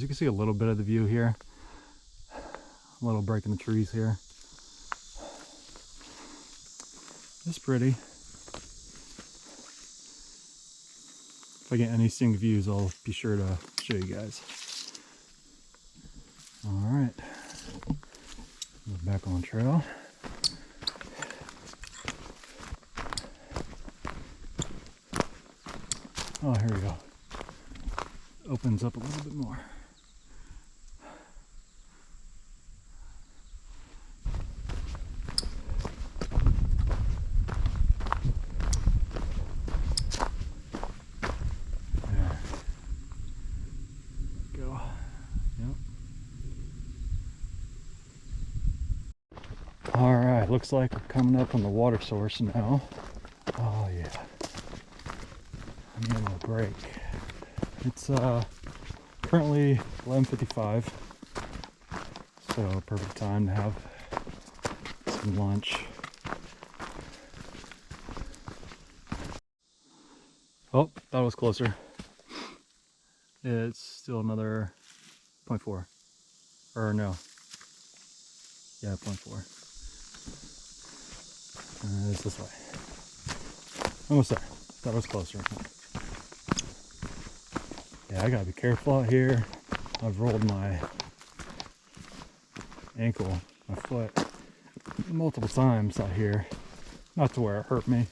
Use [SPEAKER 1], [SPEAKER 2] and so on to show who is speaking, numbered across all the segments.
[SPEAKER 1] can see a little bit of the view here. A little break in the trees here. It's pretty. If I get any scenic views, I'll be sure to show you guys. Alright. Back on the trail. Oh, here we go. Opens up a little bit more. There. Go. Yep. Alright, looks like we're coming up on the water source now. Oh yeah. I'm getting a break. It's currently 11:55, so perfect time to have some lunch. Oh, that was closer. It's still another 0.4, or no, yeah, 0.4. It's this way. Almost there. That was closer. Yeah, I gotta be careful out here. I've rolled my ankle, my foot, multiple times out here. Not to where it hurt me.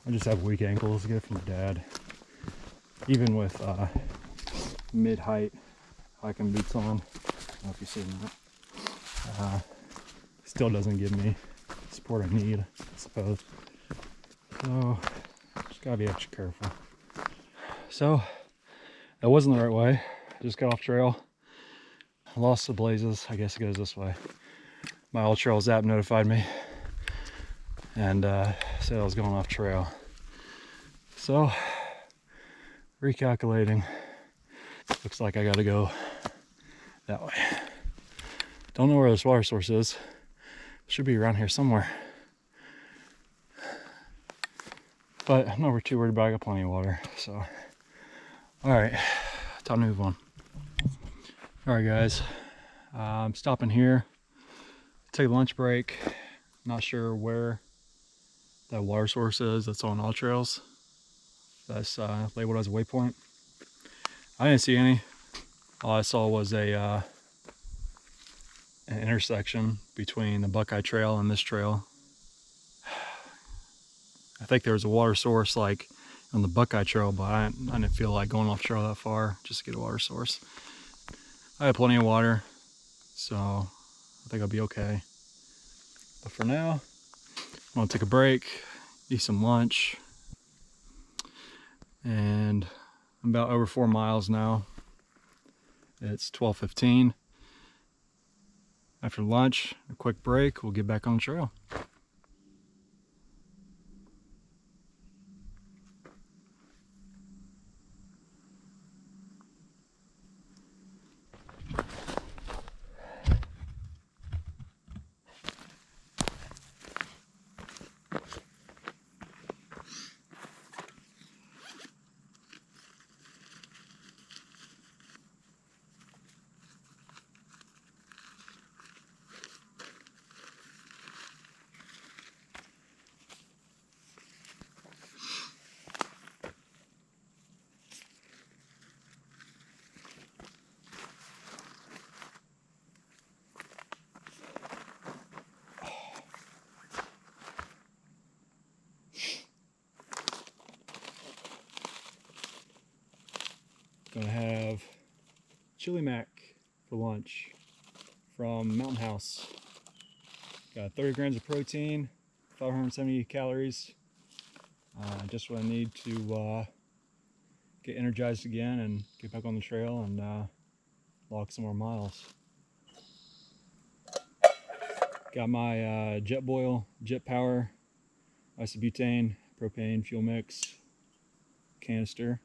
[SPEAKER 1] I just have weak ankles. I get it from my dad. Even with mid-height hiking boots on. I don't know if you've seen that. Still doesn't give me the support I need, I suppose. So, just gotta be extra careful. So, that wasn't the right way. Just got off trail. Lost the blazes. I guess it goes this way. My old trails app notified me and said I was going off trail. So, recalculating. Looks like I gotta go that way. Don't know where this water source is. It should be around here somewhere. But I'm not too worried about it. I got plenty of water. So, alright, time to move on. Alright guys, I'm stopping here. Take a lunch break. Not sure where that water source is that's on all trails. That's labeled as a waypoint. I didn't see any. All I saw was an intersection between the Buckeye Trail and this trail. I think there was a water source like on the Buckeye Trail, but I didn't feel like going off trail that far just to get a water source. I have plenty of water, so I think I'll be okay. But for now, I'm gonna take a break, eat some lunch, and I'm about over 4 miles now. It's 12:15. After lunch, a quick break, we'll get back on the trail. Gonna have chili mac for lunch from Mountain House. Got 30 grams of protein, 570 calories. Just what I need to get energized again and get back on the trail and log some more miles. Got my Jet Power isobutane propane fuel mix canister.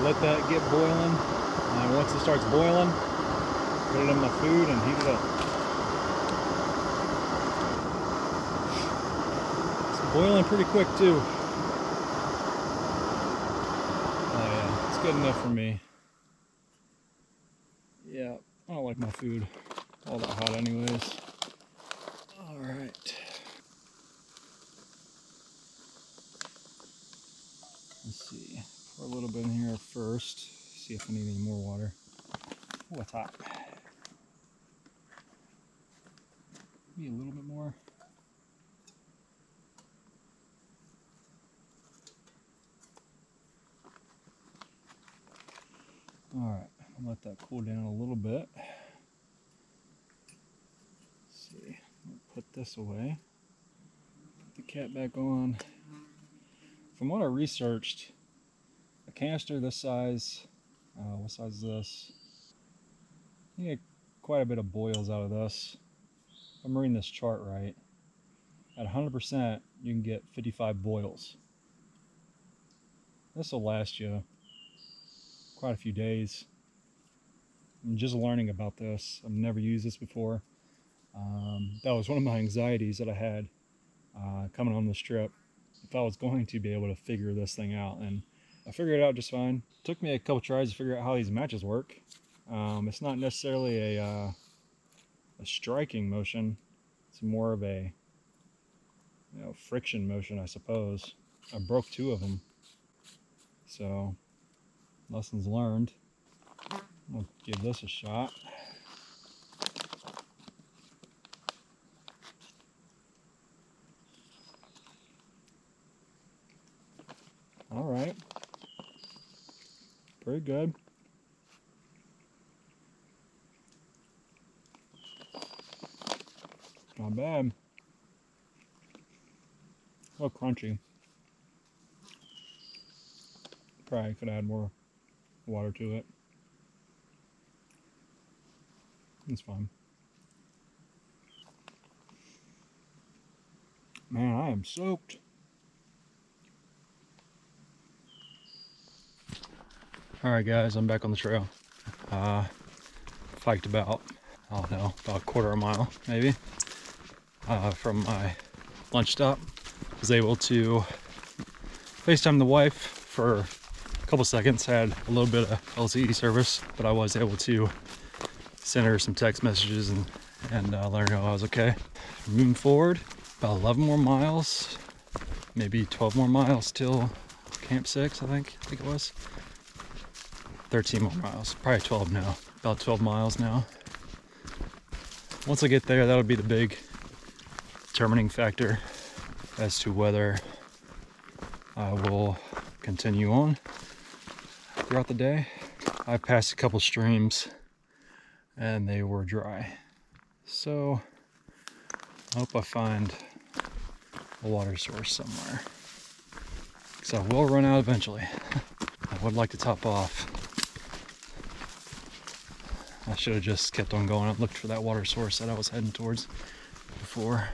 [SPEAKER 1] let that get boiling. And once it starts boiling, put it in my food and heat it up. It's boiling pretty quick too. Oh yeah, it's good enough for me. Yeah, I don't like my food all that hot anyways. All right. Let's see. Pour a little bit in here first. See if I need any more water. Oh, it's hot. Maybe a little bit more. All right, I'll let that cool down a little bit. Let's see. I'll put this away. Put the cap back on. From what I researched, a canister this size, what size is this? You get quite a bit of boils out of this. If I'm reading this chart right, at 100%, you can get 55 boils. This will last you quite a few days. I'm just learning about this. I've never used this before. That was one of my anxieties that I had coming on this trip. If I was going to be able to figure this thing out, and I figured it out just fine. It took me a couple tries to figure out how these matches work. It's not necessarily a striking motion. It's more of a friction motion, I suppose. I broke 2 of them, so lessons learned. I'll give this a shot. All right, pretty good. Not bad. A little crunchy. Probably could add more water to it. It's fine. Man, I am soaked. All right, guys, I'm back on the trail. Hiked about, I don't know, about a quarter of a mile, maybe, from my lunch stop. Was able to FaceTime the wife for a couple seconds. Had a little bit of LTE service, but I was able to send her some text messages and let her know I was okay. Moving forward, about 11 more miles, maybe 12 more miles till Camp 6, I think it was. 13 more miles, probably 12 now. About 12 miles now. Once I get there, that'll be the big determining factor as to whether I will continue on throughout the day. I passed a couple streams and they were dry. So I hope I find a water source somewhere, because I will run out eventually. I would like to top off. I should have just kept on going and looked for that water source that I was heading towards before.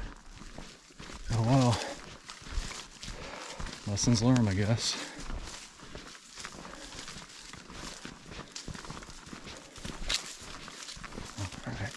[SPEAKER 1] Oh well. Lessons learned, I guess. All right.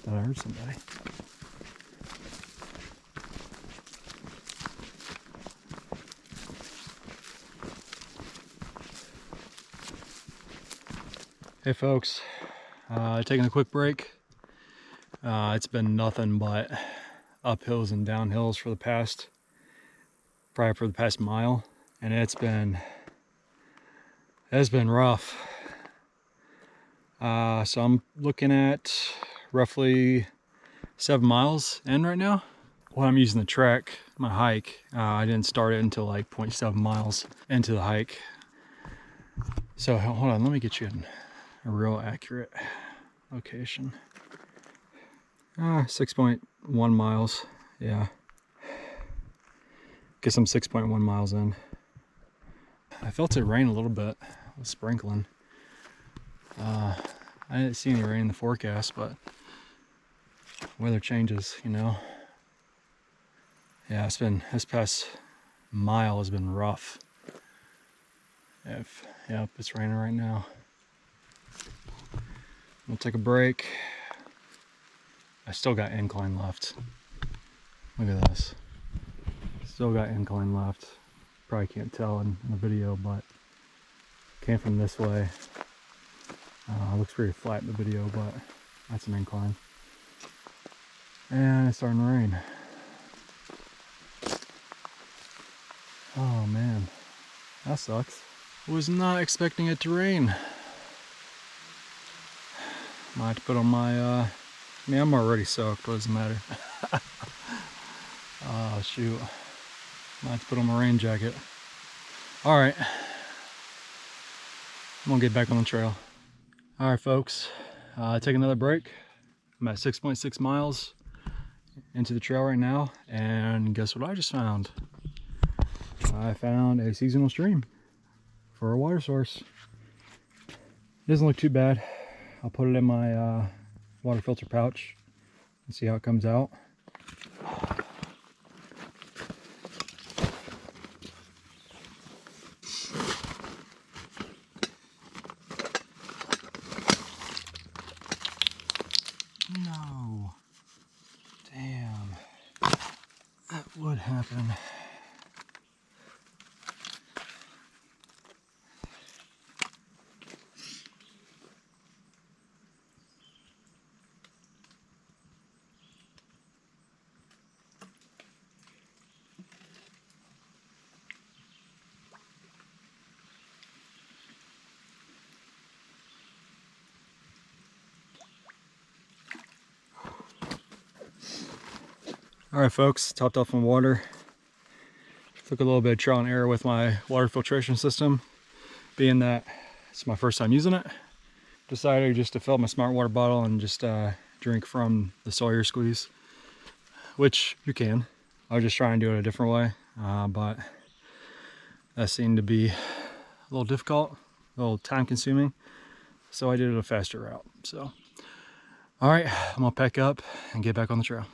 [SPEAKER 1] Thought I heard somebody. Hey folks, taking a quick break. It's been nothing but uphills and downhills for the past mile, and it's been rough. So I'm looking at roughly 7 miles in right now. When I'm using the track, my hike. I didn't start it until like 0.7 miles into the hike. So hold on, let me get you a real accurate location. 6.1 miles, yeah. Guess I'm 6.1 miles in. I felt it rain a little bit, it was sprinkling. I didn't see any rain in the forecast, but weather changes, you know. Yeah, this past mile has been rough. Yep, it's raining right now. We'll take a break. I still got incline left. Look at this. Still got incline left. Probably can't tell in the video, but came from this way. Looks pretty flat in the video, but that's an incline. And it's starting to rain. Oh man, that sucks. Was not expecting it to rain. Might have to put on my, I mean, I'm already soaked, what does it matter? Oh shoot. Might have to put on my rain jacket. Alright. I'm gonna get back on the trail. Alright folks, take another break. I'm at 6.6 miles into the trail right now, and guess what I just found? I found a seasonal stream for a water source. It doesn't look too bad. I'll put it in my water filter pouch and see how it comes out. No. Damn. That would happen. Alright folks, topped off my water. Took a little bit of trial and error with my water filtration system. Being that it's my first time using it, decided just to fill up my smart water bottle and just drink from the Sawyer squeeze, which you can. I was just trying to do it a different way, but that seemed to be a little difficult, a little time consuming, so I did it a faster route. So, all right, I'm gonna pack up and get back on the trail.